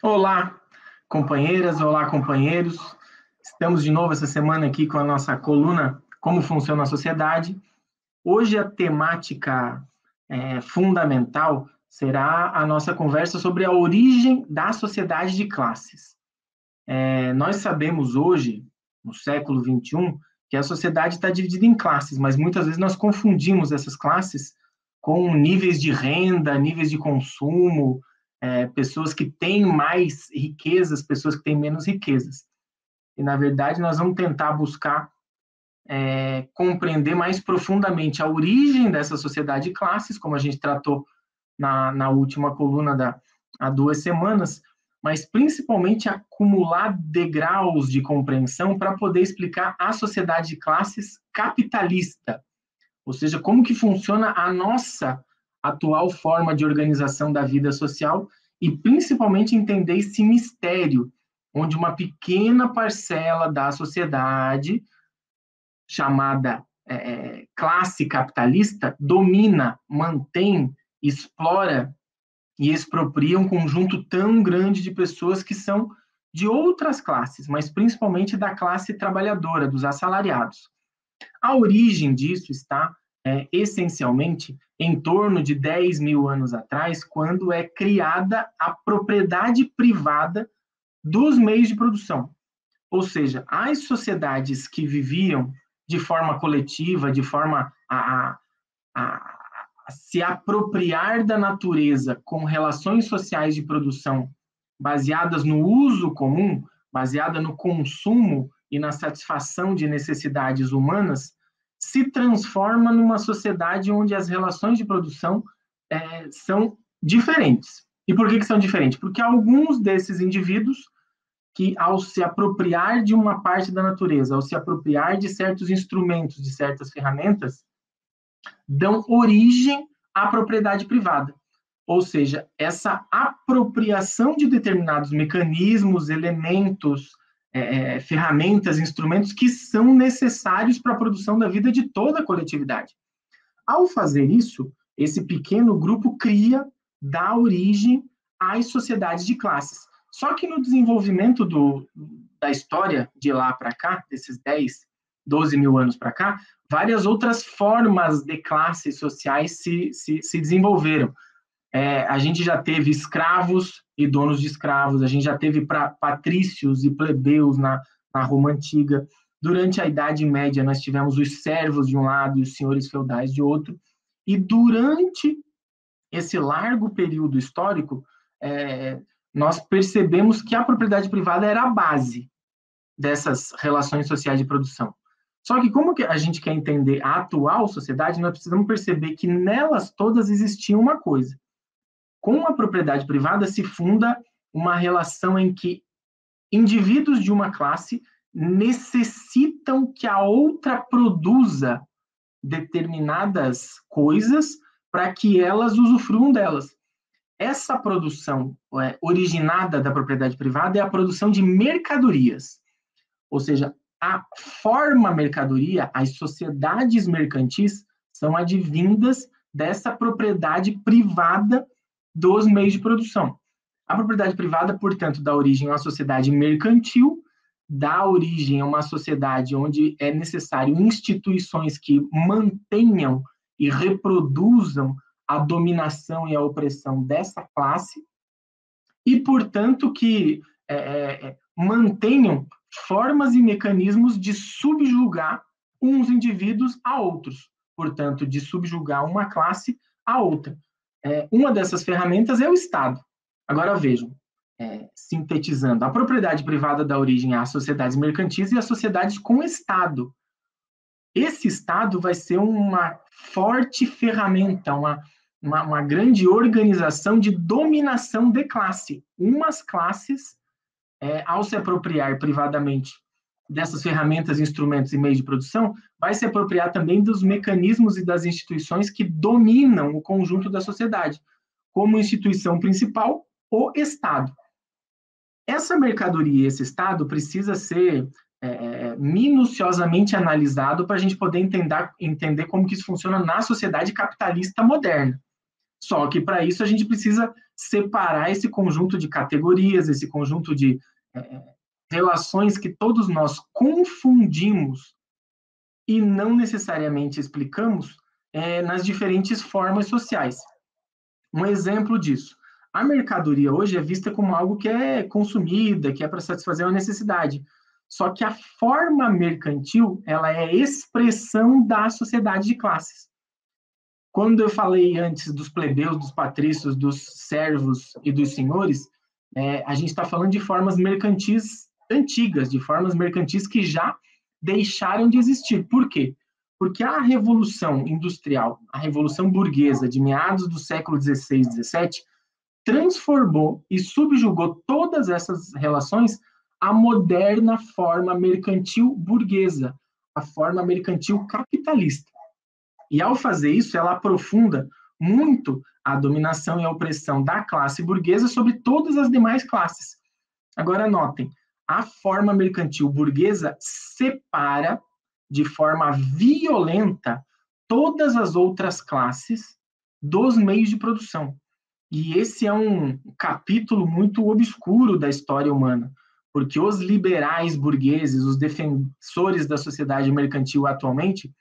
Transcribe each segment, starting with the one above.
Olá, companheiras, olá, companheiros. Estamos de novo essa semana aqui com a nossa coluna Como Funciona a Sociedade. Hoje a temática fundamental será a nossa conversa sobre a origem da sociedade de classes. Nós sabemos hoje, no século XXI, que a sociedade está dividida em classes, mas muitas vezes nós confundimos essas classes com níveis de renda, níveis de consumo, pessoas que têm mais riquezas, pessoas que têm menos riquezas. E, na verdade, nós vamos tentar buscar compreender mais profundamente a origem dessa sociedade de classes, como a gente tratou na última coluna há 2 semanas, mas principalmente acumular degraus de compreensão para poder explicar a sociedade de classes capitalista, ou seja, como que funciona a nossa atual forma de organização da vida social e principalmente entender esse mistério, onde uma pequena parcela da sociedade, chamada classe capitalista, domina, mantém, explora e expropria um conjunto tão grande de pessoas que são de outras classes, mas principalmente da classe trabalhadora, dos assalariados. A origem disso está, essencialmente, em torno de 10 mil anos atrás, quando é criada a propriedade privada dos meios de produção. Ou seja, as sociedades que viviam de forma coletiva, de forma a se apropriar da natureza com relações sociais de produção baseadas no uso comum, baseada no consumo e na satisfação de necessidades humanas, se transforma numa sociedade onde as relações de produção são diferentes. E por que são diferentes? Porque alguns desses indivíduos que, ao se apropriar de uma parte da natureza, ao se apropriar de certos instrumentos, de certas ferramentas, dão origem à propriedade privada. Ou seja, essa apropriação de determinados mecanismos, elementos, ferramentas, instrumentos que são necessários para a produção da vida de toda a coletividade. Ao fazer isso, esse pequeno grupo dá origem às sociedades de classes. Só que no desenvolvimento da história de lá para cá, desses 10, 12 mil anos para cá, várias outras formas de classes sociais se desenvolveram. A gente já teve escravos e donos de escravos, a gente já teve patrícios e plebeus na Roma Antiga. Durante a Idade Média, nós tivemos os servos de um lado e os senhores feudais de outro. E durante esse largo período histórico, nós percebemos que a propriedade privada era a base dessas relações sociais de produção. Só que como que a gente quer entender a atual sociedade, nós precisamos perceber que nelas todas existia uma coisa. Com a propriedade privada se funda uma relação em que indivíduos de uma classe necessitam que a outra produza determinadas coisas para que elas usufruam delas. Essa produção originada da propriedade privada é a produção de mercadorias. Ou seja, a forma mercadoria, as sociedades mercantis, são advindas dessa propriedade privada dos meios de produção. A propriedade privada, portanto, dá origem a uma sociedade mercantil, dá origem a uma sociedade onde é necessário instituições que mantenham e reproduzam a dominação e a opressão dessa classe e, portanto, que mantenham formas e mecanismos de subjugar uns indivíduos a outros, portanto, de subjugar uma classe a outra. Uma dessas ferramentas é o Estado. Agora vejam, sintetizando, a propriedade privada dá origem às sociedades mercantis e às sociedades com Estado. Esse Estado vai ser uma forte ferramenta, uma grande organização de dominação de classe. Umas classes, ao se apropriar privadamente dessas ferramentas, instrumentos e meios de produção, vai se apropriar também dos mecanismos e das instituições que dominam o conjunto da sociedade, como instituição principal, o Estado. Essa mercadoria e esse Estado precisa ser minuciosamente analisado para a gente poder entender como que isso funciona na sociedade capitalista moderna. Só que para isso a gente precisa separar esse conjunto de categorias, esse conjunto de relações que todos nós confundimos e não necessariamente explicamos nas diferentes formas sociais. Um exemplo disso, a mercadoria hoje é vista como algo que é consumida, que é para satisfazer uma necessidade. Só que a forma mercantil, ela é expressão da sociedade de classes. Quando eu falei antes dos plebeus, dos patrícios, dos servos e dos senhores, a gente está falando de formas mercantis antigas, de formas mercantis que já deixaram de existir. Por quê? Porque a Revolução Industrial, a Revolução Burguesa de meados do século XVI e XVII, transformou e subjugou todas essas relações à moderna forma mercantil burguesa, a forma mercantil capitalista. E, ao fazer isso, ela aprofunda muito a dominação e a opressão da classe burguesa sobre todas as demais classes. Agora, notem, a forma mercantil burguesa separa de forma violenta todas as outras classes dos meios de produção. E esse é um capítulo muito obscuro da história humana, porque os liberais burgueses, os defensores da sociedade mercantil atualmente,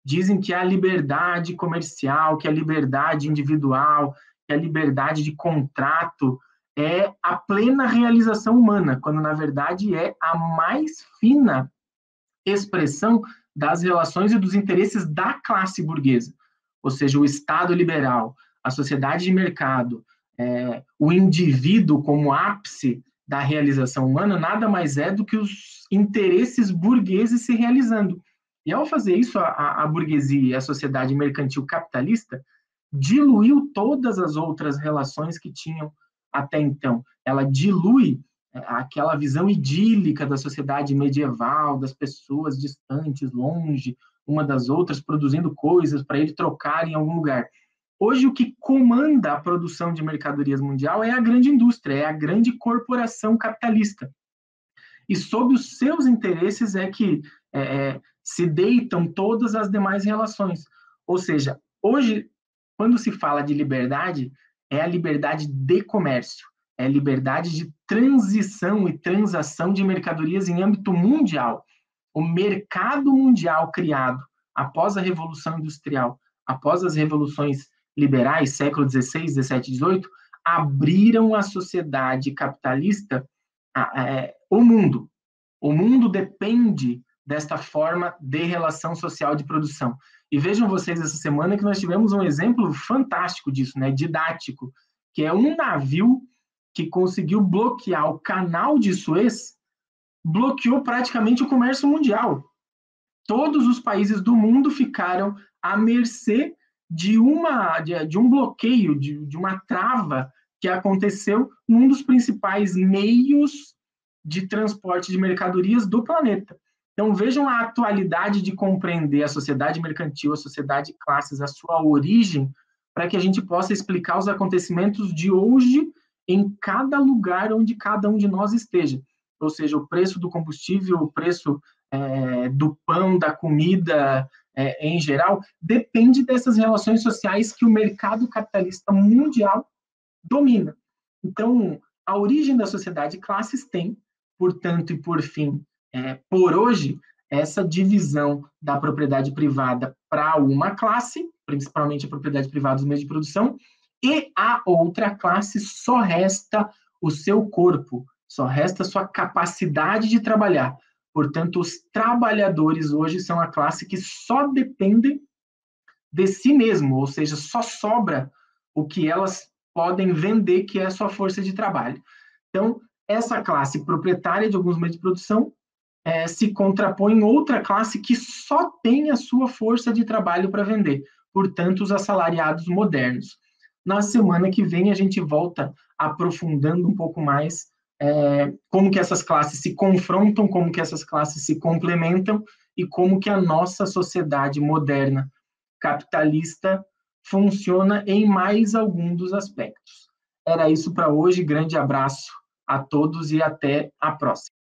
dizem que a liberdade comercial, que a liberdade individual, que a liberdade de contrato é a plena realização humana, quando na verdade é a mais fina expressão das relações e dos interesses da classe burguesa. Ou seja, o Estado liberal, a sociedade de mercado, o indivíduo como ápice da realização humana, nada mais é do que os interesses burgueses se realizando. E ao fazer isso, a burguesia e a sociedade mercantil capitalista diluiu todas as outras relações que tinham até então. Ela dilui aquela visão idílica da sociedade medieval, das pessoas distantes, longe, uma das outras, produzindo coisas para ele trocar em algum lugar. Hoje, o que comanda a produção de mercadorias mundial é a grande indústria, é a grande corporação capitalista. E sob os seus interesses é que se deitam todas as demais relações. Ou seja, hoje, quando se fala de liberdade, é a liberdade de comércio, é a liberdade de transição e transação de mercadorias em âmbito mundial. O mercado mundial criado após a Revolução Industrial, após as revoluções liberais, século XVI, XVII, XVIII, abriram a sociedade capitalista o mundo. O mundo depende desta forma de relação social de produção. E vejam vocês essa semana que nós tivemos um exemplo fantástico disso, né, didático, que é um navio que conseguiu bloquear o canal de Suez, bloqueou praticamente o comércio mundial. Todos os países do mundo ficaram à mercê de um bloqueio, de uma trava que aconteceu num dos principais meios de transporte de mercadorias do planeta. Então, vejam a atualidade de compreender a sociedade mercantil, a sociedade de classes, a sua origem, para que a gente possa explicar os acontecimentos de hoje em cada lugar onde cada um de nós esteja. Ou seja, o preço do combustível, o preço do pão, da comida, em geral, depende dessas relações sociais que o mercado capitalista mundial domina. Então, a origem da sociedade de classes tem, portanto e por fim, por hoje, essa divisão da propriedade privada para uma classe, principalmente a propriedade privada dos meios de produção, e a outra classe só resta o seu corpo, só resta a sua capacidade de trabalhar. Portanto, os trabalhadores hoje são a classe que só dependem de si mesmo, ou seja, só sobra o que elas podem vender, que é a sua força de trabalho. Então, essa classe proprietária de alguns meios de produção se contrapõe em outra classe que só tem a sua força de trabalho para vender, portanto, os assalariados modernos. Na semana que vem, a gente volta aprofundando um pouco mais como que essas classes se confrontam, como que essas classes se complementam e como que a nossa sociedade moderna capitalista funciona em mais algum dos aspectos. Era isso para hoje, grande abraço a todos e até a próxima.